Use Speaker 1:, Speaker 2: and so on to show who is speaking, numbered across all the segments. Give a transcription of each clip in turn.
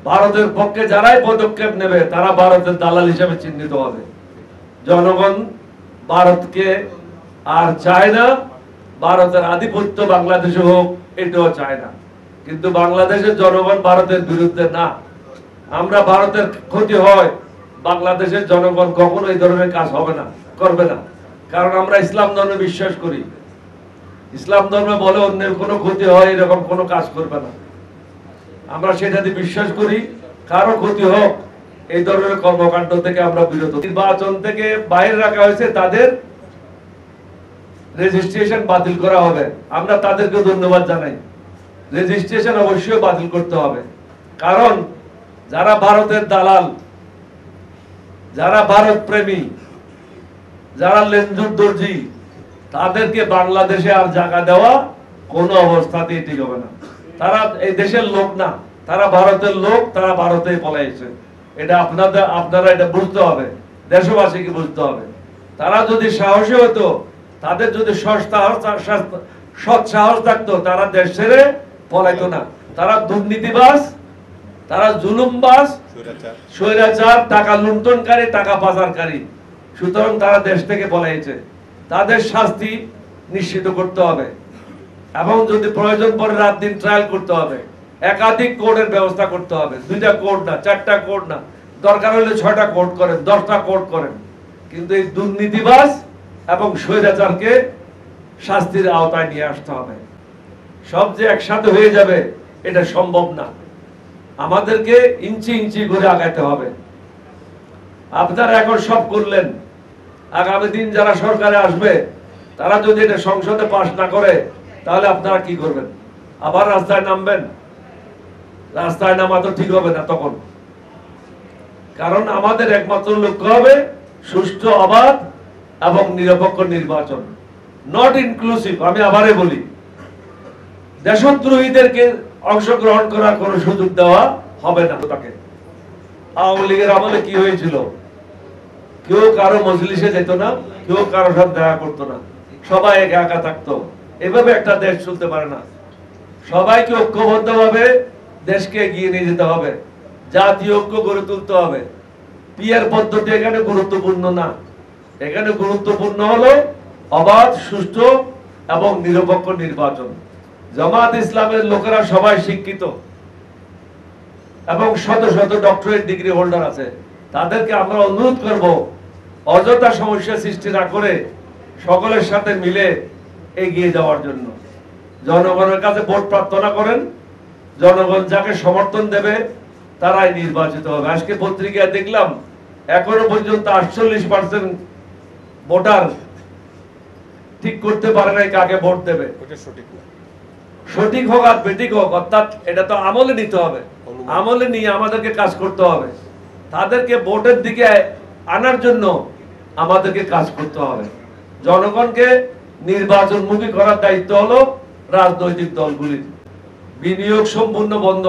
Speaker 1: ভারতের পক্ষে যারাই পদক্ষেপ নেবে তারা ভারতের দালাল হিসেবে চিহ্নিত হবে। জনগণ ভারতকে আর চায় না, ভারতের আধিপত্য বাংলাদেশে হোক এটাও চায় না। কিন্তু বাংলাদেশের জনগণ ভারতের বিরুদ্ধে না। আমরা ভারতের ক্ষতি হয়, বাংলাদেশের জনগণ কখনো এই ধরনের কাজ হবে না, করবে না। কারণ আমরা ইসলাম ধর্মে বিশ্বাস করি। ইসলাম ধর্মে বলে অন্যের কোনো ক্ষতি হয় এরকম কোনো কাজ করবে না। আমরা সেটাতে বিশ্বাস করি, কারো ক্ষতি হোক এই ধরনের কর্মকাণ্ড থেকে আমরা বিরত। নির্বাচন থেকে বাইরে রাখা হয়েছে, তাদের রেজিস্ট্রেশন বাতিল করা হবে। আমরা তাদেরকে ধন্যবাদ জানাই। রেজিস্ট্রেশন অবশ্যই বাতিল করতে হবে, কারণ যারা ভারতের দালাল, যারা ভারত প্রেমী, যারা লেনজুর দর্জি, তাদেরকে বাংলাদেশে আর জায়গা দেওয়া কোনো অবস্থাতেই ঠিক হবে না। তারা এই দেশের লোক না, তারা ভারতের লোক, তারা ভারতেই পলাইছে। এটা আপনারা এটা বুঝতে হবে, দেশবাসীকে বুঝতে হবে। তারা যদি সাহসী হতো, তাদের যদি সৎ সাহস থাকতো, তারা দেশ ছেড়ে পলাইতো না। তারা দুর্নীতিবাজ, তারা জুলুমবাজ, স্বৈরাচার, টাকা লুণ্ঠনকারী, টাকা পাচারকারী। সুতরাং তারা দেশ থেকে পলাইছে। তাদের শাস্তি নিশ্চিত করতে হবে এবং যদি প্রয়োজন পড়ে রাত দিন ট্রায়াল করতে হবে। একাধিক কোর্টের ব্যবস্থা করতে হবে। 2টা কোর্ট না, 4টা কোর্ট না, দরকার হলে 6টা কোর্ট করেন, 10টা কোর্ট করেন। কিন্তু এই দুর্নীতিবাজ এবং স্বৈরাচারকে শাস্তির আওতায় নিয়ে আসতে হবে। সব যে একসাথে হয়ে যাবে এটা সম্ভব না। আমাদেরকে ইঞ্চি ইঞ্চি করে আগাইতে হবে। আপনারা এখন সব করলেন, আগামী দিন যারা সরকারে আসবে তারা যদি এটা সংসদে পাস না করে তাহলে আপনারা কি করবেন? আবার রাস্তায় নামবেন? রাস্তায় নামা তো ঠিক হবে না তখন। কারণ আমাদের একমাত্র লক্ষ্য হবে সুষ্ঠু, অবাধ এবং নিরপেক্ষ নির্বাচন, নট ইনক্লুসিভ। আমি আবারই বলি, দেশদ্রোহীদেরকে অংশগ্রহণ করার কোনো সুযোগ দেওয়া হবে না। তাকে আওয়ামী লীগের আমলে কি হয়েছিল? কেউ কারো মজলিসে যেত না, কেউ কারো সাথে দেখা করতো না, সবাই একা একা থাকতো। এভাবে একটা দেশ চলতে পারে না। সবাইকে ঐক্যবদ্ধ ভাবে দেশকে এগিয়ে নিয়ে যেতে হবে, জাতীয় ঐক্য গড়ে তুলতে হবে। পিয়ার পদ্ধতি এখানে গুরুত্বপূর্ণ না। এখানে গুরুত্বপূর্ণ হলো অবাধ, সুষ্ঠু এবং নিরপেক্ষ নির্বাচন। জামাত ইসলামের লোকেরা সবাই শিক্ষিত এবং শত শত ডক্টরেট ডিগ্রি হোল্ডার আছে। তাদেরকে আমরা অনুরোধ করব, অযথা সমস্যা সৃষ্টি না করে সকলের সাথে মিলে এগিয়ে যাওয়ার জন্য। জনগণের কাছে ভোট প্রার্থনা করেন। জনগণ যাকে সমর্থন দেবে তারাই নির্বাচিত হবে। আজকে পত্রিকায় দেখলাম এখনো পর্যন্ত 48% ভোটার ঠিক করতে পারে নাই কাকে ভোট দেবে। সঠিক হোক আর বেঠিক হোক, অর্থাৎ এটা তো আমলে নিতে হবে। আমলে নিয়ে আমাদেরকে কাজ করতে হবে। তাদেরকে ভোটের দিকে আনার জন্য আমাদেরকে কাজ করতে হবে। জনগণকে নির্বাচনমুখী করার দায়িত্ব হলো রাজনৈতিক দলগুলির। বিনিয়োগ সম্পূর্ণ বন্ধ,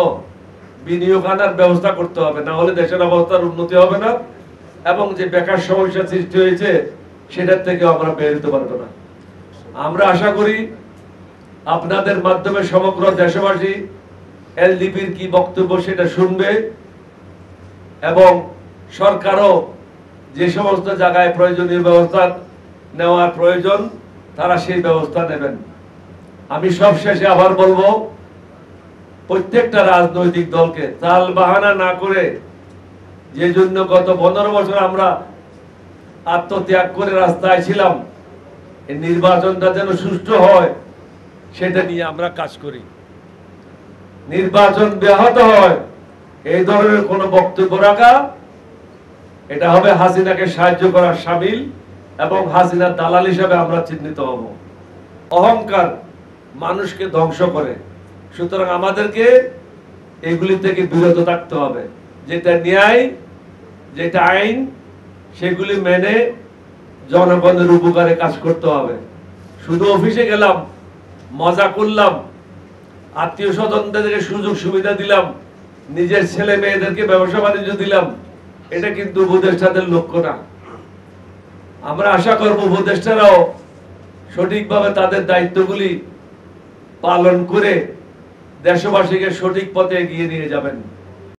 Speaker 1: বিনিয়োগ আনার ব্যবস্থা করতে হবে, না হলে দেশের অবস্থার উন্নতি হবে না এবং যে বেকার সমস্যা সৃষ্টি হয়েছে সেটার থেকে আমরা বের হতে পারবো না। আমরা আশা করি আপনাদের মাধ্যমে সমগ্র দেশবাসী এলডিপির কি বক্তব্য সেটা শুনবে এবং সরকারও যে সমস্ত জায়গায় প্রয়োজনীয় ব্যবস্থা নেওয়ার প্রয়োজন তারা সেই ব্যবস্থা নেবেন। আমি সবশেষে আবার বলবো, প্রত্যেকটা রাজনৈতিক দলকে তাল বাহানা না করে, যে জন্য গত 15 বছর আমরা আত্মত্যাগ করে রাস্তায় ছিলাম, এই নির্বাচনটা যেন সুষ্ঠু হয় সেটা নিয়ে আমরা কাজ করি। নির্বাচন ব্যাহত হয় এই ধরনের কোন বক্তব্য রাখা, এটা হবে হাসিনাকে সাহায্য করার শামিল এবং হাসিনার দালাল হিসেবে আমরা চিহ্নিত হব। অহংকার মানুষকে ধ্বংস করে। সুতরাং আমাদেরকে এগুলি থেকে বিরত থাকতে হবে। যেটা ন্যায়, যেটা আইন, সেগুলি মেনে জনগণের উপকারে কাজ করতে হবে। শুধু অফিসে গেলাম, মজা করলাম, আত্মীয় স্বজনদেরকে সুযোগ সুবিধা দিলাম, নিজের ছেলে মেয়েদেরকে ব্যবসা বাণিজ্য দিলাম, এটা কিন্তু উপদেষ্টাদের লক্ষ্য না। আমরা আশা করব উপদেষ্টারাও সঠিকভাবে তাদের দায়িত্বগুলি পালন করে দেশবাসীকে সঠিক পথে এগিয়ে নিয়ে যাবেন।